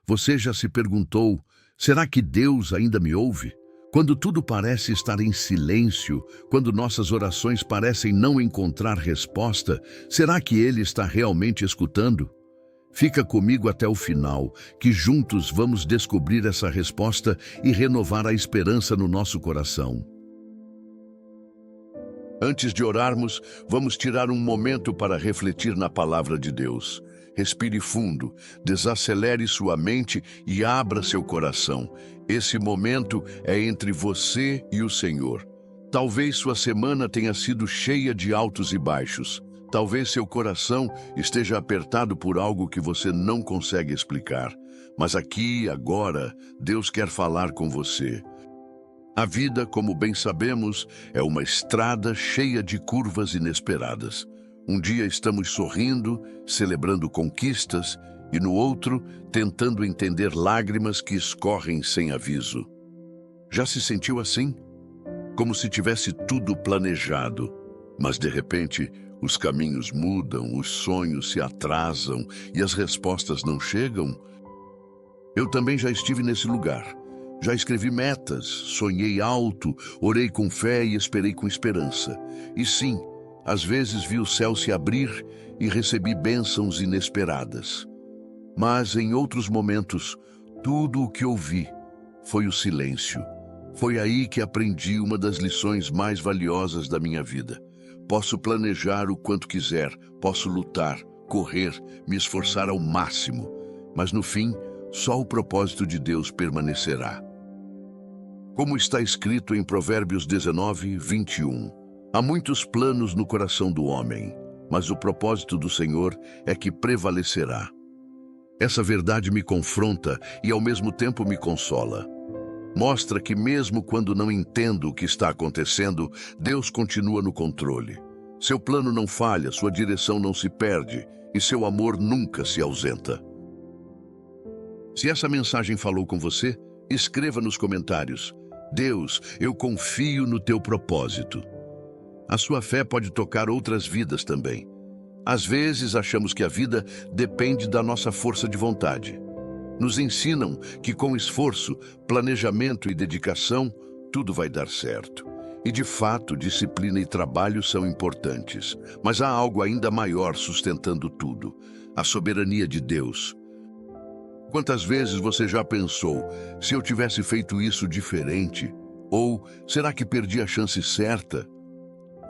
Você já se perguntou: será que Deus ainda me ouve? Quando tudo parece estar em silêncio, quando nossas orações parecem não encontrar resposta, será que Ele está realmente escutando? Fica comigo até o final, que juntos vamos descobrir essa resposta e renovar a esperança no nosso coração. Antes de orarmos, vamos tirar um momento para refletir na palavra de Deus. Respire fundo, desacelere sua mente e abra seu coração. Esse momento é entre você e o Senhor. Talvez sua semana tenha sido cheia de altos e baixos. Talvez seu coração esteja apertado por algo que você não consegue explicar. Mas aqui, agora, Deus quer falar com você. A vida, como bem sabemos, é uma estrada cheia de curvas inesperadas. Um dia estamos sorrindo, celebrando conquistas, e no outro, tentando entender lágrimas que escorrem sem aviso. Já se sentiu assim? Como se tivesse tudo planejado, mas de repente os caminhos mudam, os sonhos se atrasam e as respostas não chegam? Eu também já estive nesse lugar. Já escrevi metas, sonhei alto, orei com fé e esperei com esperança. E sim, às vezes vi o céu se abrir e recebi bênçãos inesperadas. Mas em outros momentos, tudo o que ouvi foi o silêncio. Foi aí que aprendi uma das lições mais valiosas da minha vida. Posso planejar o quanto quiser, posso lutar, correr, me esforçar ao máximo, mas no fim, só o propósito de Deus permanecerá. Como está escrito em Provérbios 19, 21, há muitos planos no coração do homem, mas o propósito do Senhor é que prevalecerá. Essa verdade me confronta e ao mesmo tempo me consola. Mostra que mesmo quando não entendo o que está acontecendo, Deus continua no controle. Seu plano não falha, sua direção não se perde e seu amor nunca se ausenta. Se essa mensagem falou com você, escreva nos comentários: Deus, eu confio no teu propósito. A sua fé pode tocar outras vidas também. Às vezes achamos que a vida depende da nossa força de vontade. Nos ensinam que com esforço, planejamento e dedicação, tudo vai dar certo. E de fato, disciplina e trabalho são importantes. Mas há algo ainda maior sustentando tudo: a soberania de Deus. Quantas vezes você já pensou: se eu tivesse feito isso diferente? Ou será que perdi a chance certa?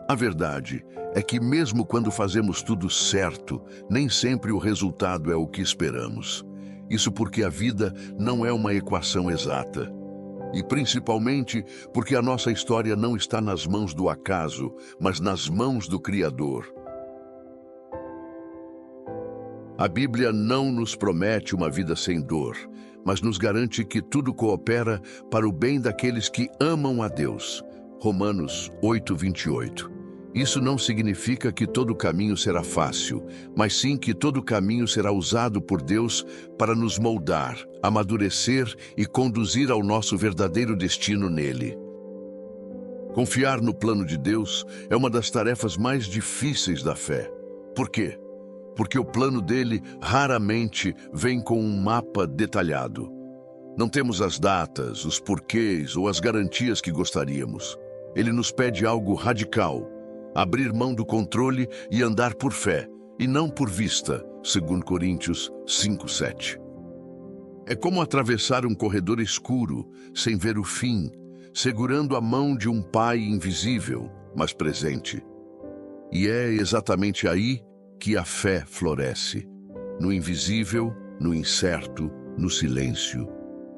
A verdade é que mesmo quando fazemos tudo certo, nem sempre o resultado é o que esperamos. Isso porque a vida não é uma equação exata. E principalmente porque a nossa história não está nas mãos do acaso, mas nas mãos do Criador. A Bíblia não nos promete uma vida sem dor, mas nos garante que tudo coopera para o bem daqueles que amam a Deus. Romanos 8, 28. Isso não significa que todo caminho será fácil, mas sim que todo caminho será usado por Deus para nos moldar, amadurecer e conduzir ao nosso verdadeiro destino nele. Confiar no plano de Deus é uma das tarefas mais difíceis da fé. Por quê? Porque o plano dele raramente vem com um mapa detalhado. Não temos as datas, os porquês ou as garantias que gostaríamos. Ele nos pede algo radical: abrir mão do controle e andar por fé, e não por vista, segundo Coríntios 5:7. É como atravessar um corredor escuro, sem ver o fim, segurando a mão de um pai invisível, mas presente. E é exatamente aí que a fé floresce, no invisível, no incerto, no silêncio.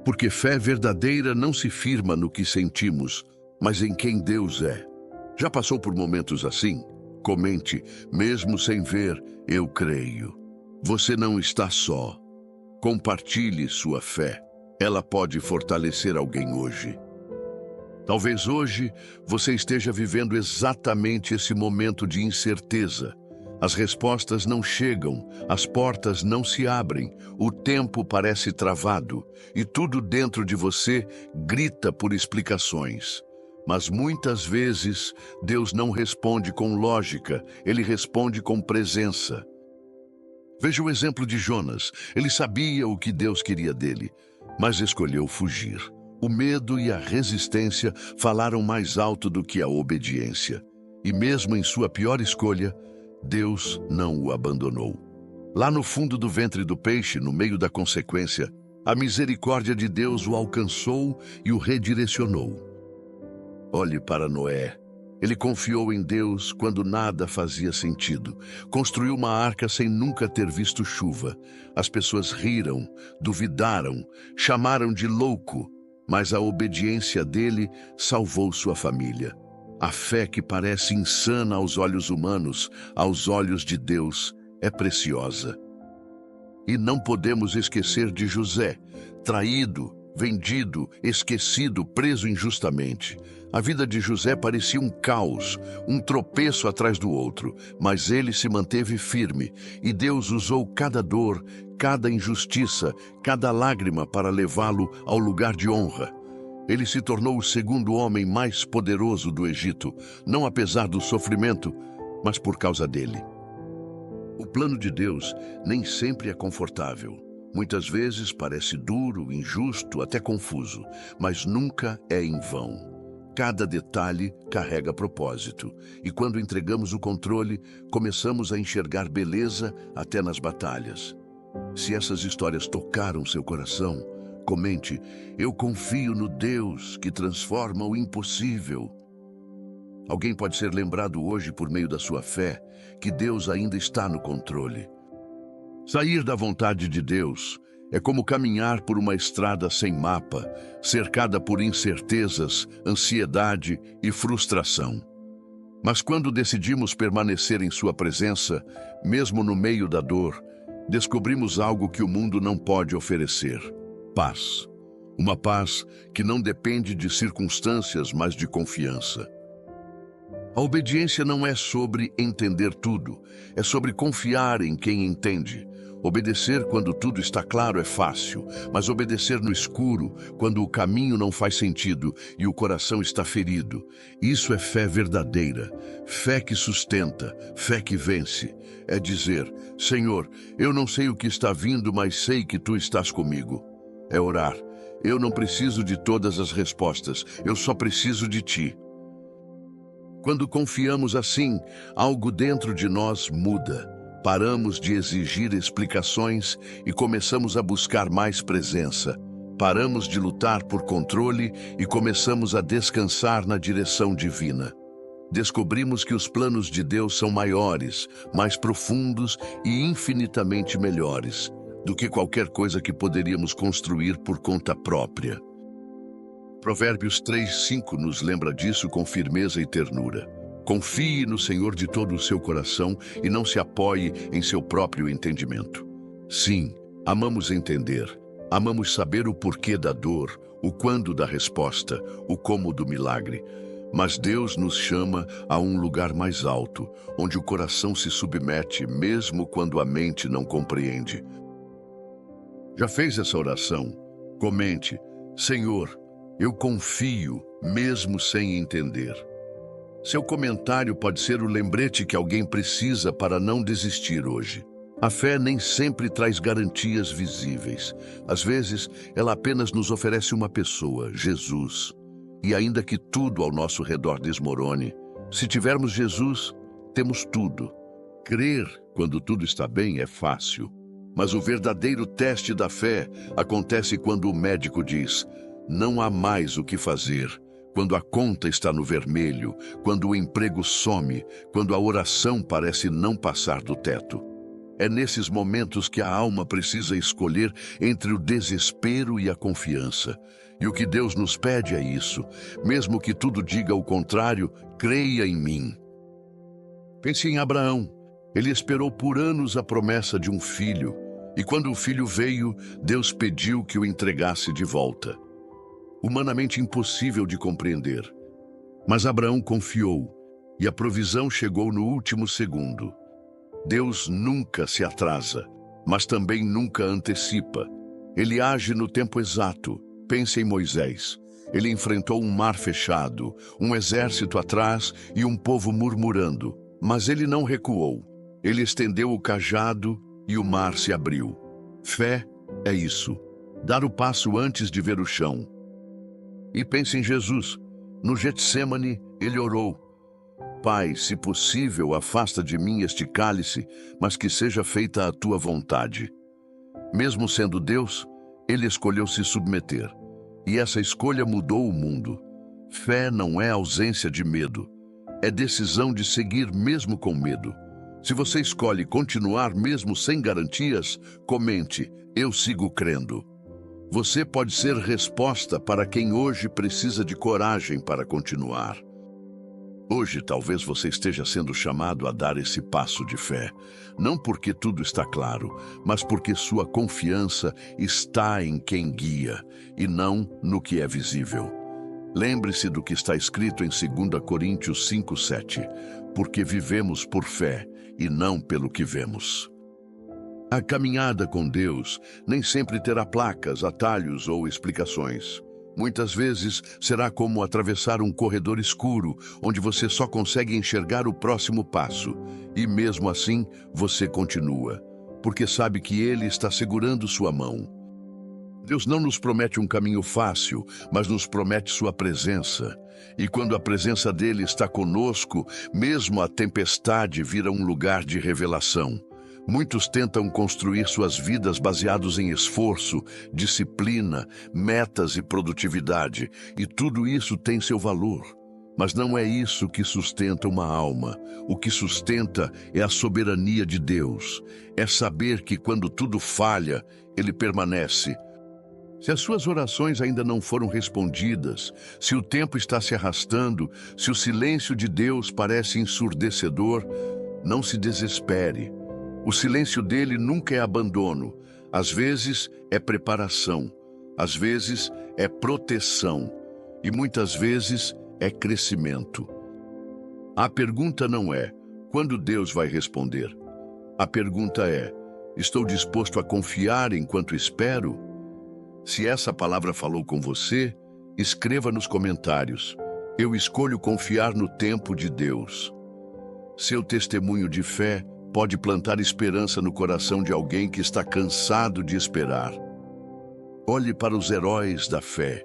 Porque fé verdadeira não se firma no que sentimos, mas em quem Deus é. Já passou por momentos assim? Comente: mesmo sem ver, eu creio. Você não está só. Compartilhe sua fé. Ela pode fortalecer alguém hoje. Talvez hoje você esteja vivendo exatamente esse momento de incerteza. As respostas não chegam, as portas não se abrem, o tempo parece travado e tudo dentro de você grita por explicações. Mas muitas vezes Deus não responde com lógica, Ele responde com presença. Veja o exemplo de Jonas. Ele sabia o que Deus queria dele, mas escolheu fugir. O medo e a resistência falaram mais alto do que a obediência. E mesmo em sua pior escolha, Deus não o abandonou. Lá no fundo do ventre do peixe, no meio da consequência, a misericórdia de Deus o alcançou e o redirecionou. Olhe para Noé. Ele confiou em Deus quando nada fazia sentido. Construiu uma arca sem nunca ter visto chuva. As pessoas riram, duvidaram, chamaram de louco, mas a obediência dele salvou sua família. A fé que parece insana aos olhos humanos, aos olhos de Deus, é preciosa. E não podemos esquecer de José, traído, vendido, esquecido, preso injustamente. A vida de José parecia um caos, um tropeço atrás do outro, mas ele se manteve firme, e Deus usou cada dor, cada injustiça, cada lágrima para levá-lo ao lugar de honra. Ele se tornou o segundo homem mais poderoso do Egito, não apesar do sofrimento, mas por causa dele. O plano de Deus nem sempre é confortável. Muitas vezes parece duro, injusto, até confuso, mas nunca é em vão. Cada detalhe carrega propósito, e quando entregamos o controle, começamos a enxergar beleza até nas batalhas. Se essas histórias tocaram seu coração, comente: eu confio no Deus que transforma o impossível. Alguém pode ser lembrado hoje por meio da sua fé que Deus ainda está no controle. Sair da vontade de Deus é como caminhar por uma estrada sem mapa, cercada por incertezas, ansiedade e frustração. Mas quando decidimos permanecer em sua presença, mesmo no meio da dor, descobrimos algo que o mundo não pode oferecer: paz. Uma paz que não depende de circunstâncias, mas de confiança. A obediência não é sobre entender tudo, é sobre confiar em quem entende. Obedecer quando tudo está claro é fácil, mas obedecer no escuro, quando o caminho não faz sentido e o coração está ferido, isso é fé verdadeira, fé que sustenta, fé que vence. É dizer: Senhor, eu não sei o que está vindo, mas sei que Tu estás comigo. É orar: eu não preciso de todas as respostas, eu só preciso de Ti. Quando confiamos assim, algo dentro de nós muda. Paramos de exigir explicações e começamos a buscar mais presença. Paramos de lutar por controle e começamos a descansar na direção divina. Descobrimos que os planos de Deus são maiores, mais profundos e infinitamente melhores do que qualquer coisa que poderíamos construir por conta própria. Provérbios 3:5 nos lembra disso com firmeza e ternura. Confie no Senhor de todo o seu coração e não se apoie em seu próprio entendimento. Sim, amamos entender, amamos saber o porquê da dor, o quando da resposta, o como do milagre. Mas Deus nos chama a um lugar mais alto, onde o coração se submete mesmo quando a mente não compreende. Já fez essa oração? Comente: Senhor, eu confio, mesmo sem entender. Seu comentário pode ser o lembrete que alguém precisa para não desistir hoje. A fé nem sempre traz garantias visíveis. Às vezes, ela apenas nos oferece uma pessoa, Jesus. E ainda que tudo ao nosso redor desmorone, se tivermos Jesus, temos tudo. Crer quando tudo está bem é fácil. Mas o verdadeiro teste da fé acontece quando o médico diz: não há mais o que fazer. Quando a conta está no vermelho, quando o emprego some, quando a oração parece não passar do teto. É nesses momentos que a alma precisa escolher entre o desespero e a confiança. E o que Deus nos pede é isso: mesmo que tudo diga o contrário, creia em mim. Pense em Abraão. Ele esperou por anos a promessa de um filho, e quando o filho veio, Deus pediu que o entregasse de volta. Humanamente impossível de compreender. Mas Abraão confiou, e a provisão chegou no último segundo. Deus nunca se atrasa, mas também nunca antecipa. Ele age no tempo exato. Pense em Moisés. Ele enfrentou um mar fechado, um exército atrás e um povo murmurando. Mas ele não recuou. Ele estendeu o cajado e o mar se abriu. Fé é isso, dar o passo antes de ver o chão. E pense em Jesus. No Getsêmani, ele orou: Pai, se possível, afasta de mim este cálice, mas que seja feita a tua vontade. Mesmo sendo Deus, ele escolheu se submeter. E essa escolha mudou o mundo. Fé não é ausência de medo, é decisão de seguir mesmo com medo. Se você escolhe continuar mesmo sem garantias, comente: eu sigo crendo. Você pode ser resposta para quem hoje precisa de coragem para continuar. Hoje talvez você esteja sendo chamado a dar esse passo de fé, não porque tudo está claro, mas porque sua confiança está em quem guia e não no que é visível. Lembre-se do que está escrito em 2 Coríntios 5:7, porque vivemos por fé e não pelo que vemos. A caminhada com Deus nem sempre terá placas, atalhos ou explicações. Muitas vezes será como atravessar um corredor escuro, onde você só consegue enxergar o próximo passo. E mesmo assim, você continua, porque sabe que Ele está segurando sua mão. Deus não nos promete um caminho fácil, mas nos promete sua presença. E quando a presença dele está conosco, mesmo a tempestade vira um lugar de revelação. Muitos tentam construir suas vidas baseados em esforço, disciplina, metas e produtividade, e tudo isso tem seu valor. Mas não é isso que sustenta uma alma. O que sustenta é a soberania de Deus. É saber que quando tudo falha, Ele permanece. Se as suas orações ainda não foram respondidas, se o tempo está se arrastando, se o silêncio de Deus parece ensurdecedor, não se desespere. O silêncio dele nunca é abandono. Às vezes é preparação, às vezes é proteção e muitas vezes é crescimento. A pergunta não é: quando Deus vai responder? A pergunta é: estou disposto a confiar enquanto espero? Se essa palavra falou com você, escreva nos comentários: eu escolho confiar no tempo de Deus. Seu testemunho de fé pode plantar esperança no coração de alguém que está cansado de esperar. Olhe para os heróis da fé.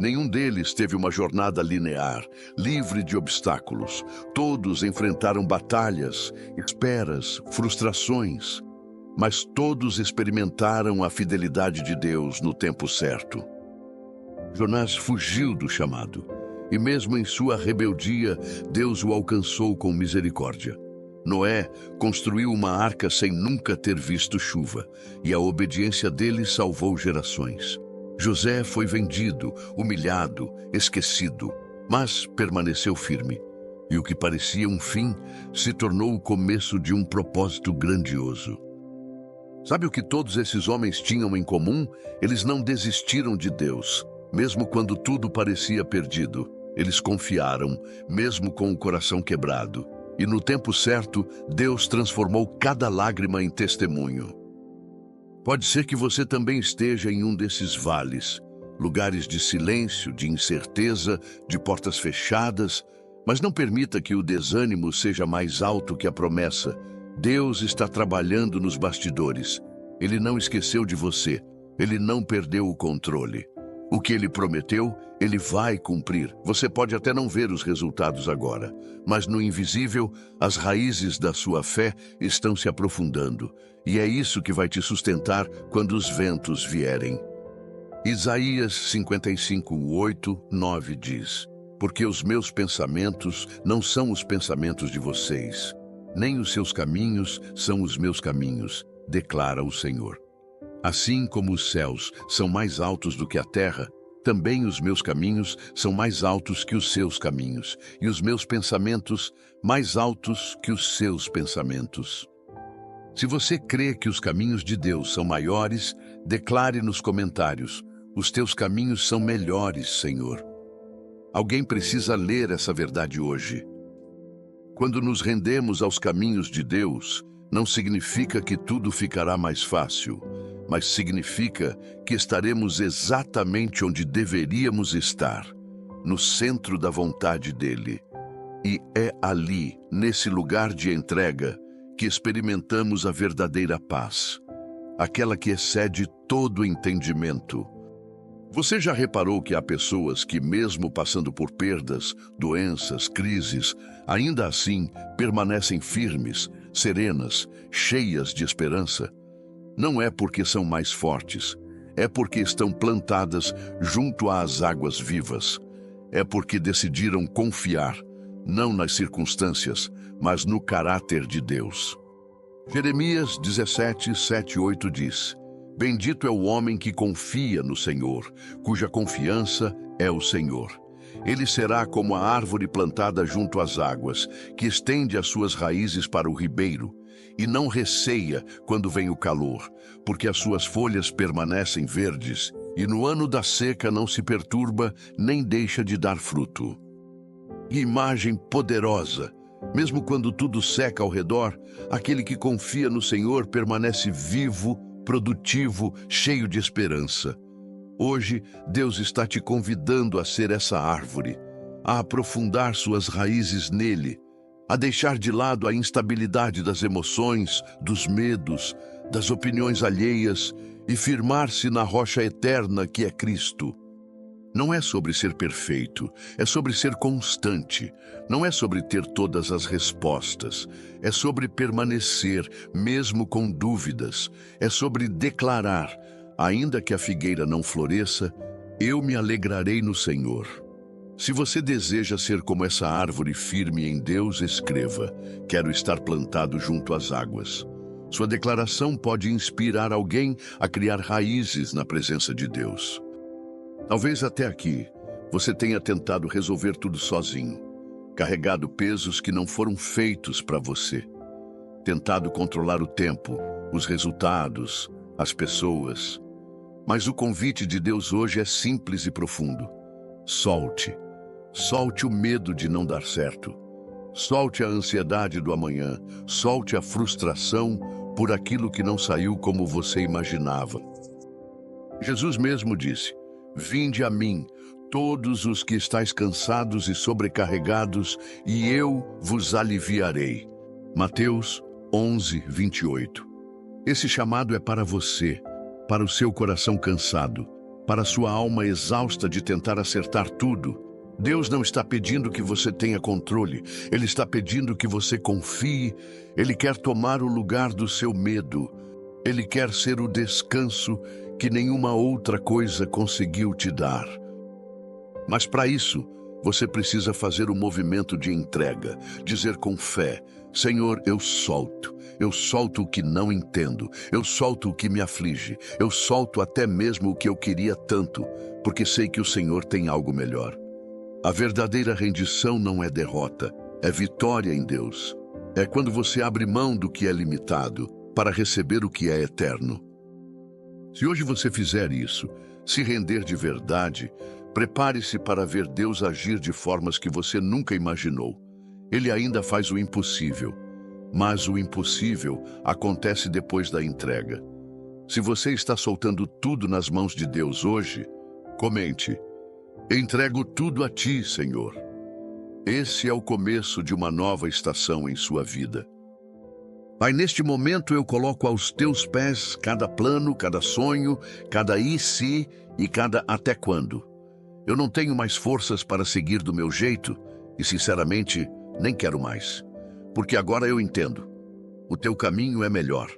Nenhum deles teve uma jornada linear, livre de obstáculos. Todos enfrentaram batalhas, esperas, frustrações, mas todos experimentaram a fidelidade de Deus no tempo certo. Jonás fugiu do chamado, e mesmo em sua rebeldia, Deus o alcançou com misericórdia. Noé construiu uma arca sem nunca ter visto chuva, e a obediência dele salvou gerações. José foi vendido, humilhado, esquecido, mas permaneceu firme. E o que parecia um fim se tornou o começo de um propósito grandioso. Sabe o que todos esses homens tinham em comum? Eles não desistiram de Deus, mesmo quando tudo parecia perdido. Eles confiaram, mesmo com o coração quebrado. E no tempo certo, Deus transformou cada lágrima em testemunho. Pode ser que você também esteja em um desses vales, lugares de silêncio, de incerteza, de portas fechadas, mas não permita que o desânimo seja mais alto que a promessa. Deus está trabalhando nos bastidores. Ele não esqueceu de você. Ele não perdeu o controle. O que ele prometeu, ele vai cumprir. Você pode até não ver os resultados agora, mas no invisível, as raízes da sua fé estão se aprofundando. E é isso que vai te sustentar quando os ventos vierem. Isaías 55:8-9 diz: porque os meus pensamentos não são os pensamentos de vocês, nem os seus caminhos são os meus caminhos, declara o Senhor. Assim como os céus são mais altos do que a terra, também os meus caminhos são mais altos que os seus caminhos, e os meus pensamentos mais altos que os seus pensamentos. Se você crê que os caminhos de Deus são maiores, declare nos comentários: os teus caminhos são melhores, Senhor. Alguém precisa ler essa verdade hoje. Quando nos rendemos aos caminhos de Deus, não significa que tudo ficará mais fácil, mas significa que estaremos exatamente onde deveríamos estar, no centro da vontade dele. E é ali, nesse lugar de entrega, que experimentamos a verdadeira paz, aquela que excede todo entendimento. Você já reparou que há pessoas que, mesmo passando por perdas, doenças, crises, ainda assim permanecem firmes, serenas, cheias de esperança? Não é porque são mais fortes, é porque estão plantadas junto às águas vivas. É porque decidiram confiar, não nas circunstâncias, mas no caráter de Deus. Jeremias 17, 7 e 8 diz: Bendito é o homem que confia no Senhor, cuja confiança é o Senhor. Ele será como a árvore plantada junto às águas, que estende as suas raízes para o ribeiro, e não receia quando vem o calor, porque as suas folhas permanecem verdes, e no ano da seca não se perturba, nem deixa de dar fruto. Que imagem poderosa! Mesmo quando tudo seca ao redor, aquele que confia no Senhor permanece vivo, produtivo, cheio de esperança. Hoje, Deus está te convidando a ser essa árvore, a aprofundar suas raízes nele, a deixar de lado a instabilidade das emoções, dos medos, das opiniões alheias e firmar-se na rocha eterna que é Cristo. Não é sobre ser perfeito, é sobre ser constante. Não é sobre ter todas as respostas, é sobre permanecer, mesmo com dúvidas. É sobre declarar, ainda que a figueira não floresça, eu me alegrarei no Senhor. Se você deseja ser como essa árvore firme em Deus, escreva: quero estar plantado junto às águas. Sua declaração pode inspirar alguém a criar raízes na presença de Deus. Talvez até aqui você tenha tentado resolver tudo sozinho, carregado pesos que não foram feitos para você, tentado controlar o tempo, os resultados, as pessoas. Mas o convite de Deus hoje é simples e profundo. Solte. Solte o medo de não dar certo. Solte a ansiedade do amanhã. Solte a frustração por aquilo que não saiu como você imaginava. Jesus mesmo disse: Vinde a mim, todos os que estáis cansados e sobrecarregados, e eu vos aliviarei. Mateus 11, 28. Esse chamado é para você, para o seu coração cansado, para a sua alma exausta de tentar acertar tudo. Deus não está pedindo que você tenha controle, Ele está pedindo que você confie. Ele quer tomar o lugar do seu medo. Ele quer ser o descanso que nenhuma outra coisa conseguiu te dar. Mas para isso, você precisa fazer o movimento de entrega, dizer com fé: Senhor, eu solto o que não entendo, eu solto o que me aflige, eu solto até mesmo o que eu queria tanto, porque sei que o Senhor tem algo melhor. A verdadeira rendição não é derrota, é vitória em Deus. É quando você abre mão do que é limitado para receber o que é eterno. Se hoje você fizer isso, se render de verdade, prepare-se para ver Deus agir de formas que você nunca imaginou. Ele ainda faz o impossível, mas o impossível acontece depois da entrega. Se você está soltando tudo nas mãos de Deus hoje, comente: entrego tudo a ti, Senhor. Esse é o começo de uma nova estação em sua vida. Pai, neste momento eu coloco aos teus pés cada plano, cada sonho, cada e se e cada até quando. Eu não tenho mais forças para seguir do meu jeito e, sinceramente, nem quero mais. Porque agora eu entendo. O teu caminho é melhor.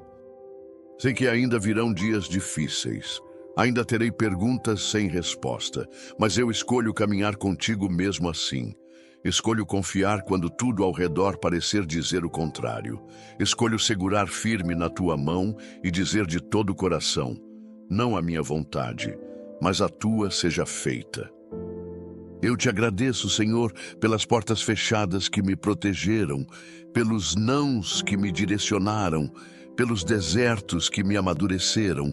Sei que ainda virão dias difíceis. Ainda terei perguntas sem resposta, mas eu escolho caminhar contigo mesmo assim. Escolho confiar quando tudo ao redor parecer dizer o contrário. Escolho segurar firme na tua mão e dizer de todo o coração: não a minha vontade, mas a tua seja feita. Eu te agradeço, Senhor, pelas portas fechadas que me protegeram, pelos nãos que me direcionaram, pelos desertos que me amadureceram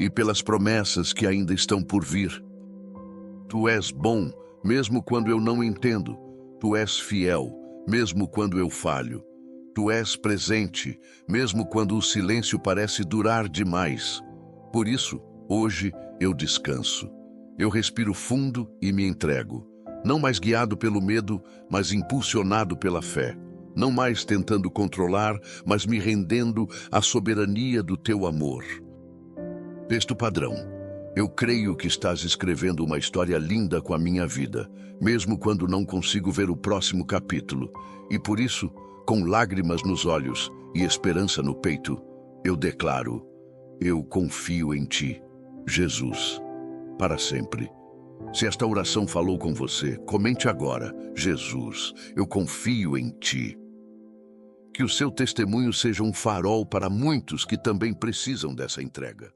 e pelas promessas que ainda estão por vir. Tu és bom, mesmo quando eu não entendo. Tu és fiel, mesmo quando eu falho. Tu és presente, mesmo quando o silêncio parece durar demais. Por isso, hoje eu descanso. Eu respiro fundo e me entrego. Não mais guiado pelo medo, mas impulsionado pela fé. não mais tentando controlar, mas me rendendo à soberania do teu amor. Texto padrão. Eu creio que estás escrevendo uma história linda com a minha vida, mesmo quando não consigo ver o próximo capítulo. E por isso, com lágrimas nos olhos e esperança no peito, eu declaro: eu confio em ti, Jesus, para sempre. Se esta oração falou com você, comente agora: Jesus, eu confio em ti. Que o seu testemunho seja um farol para muitos que também precisam dessa entrega.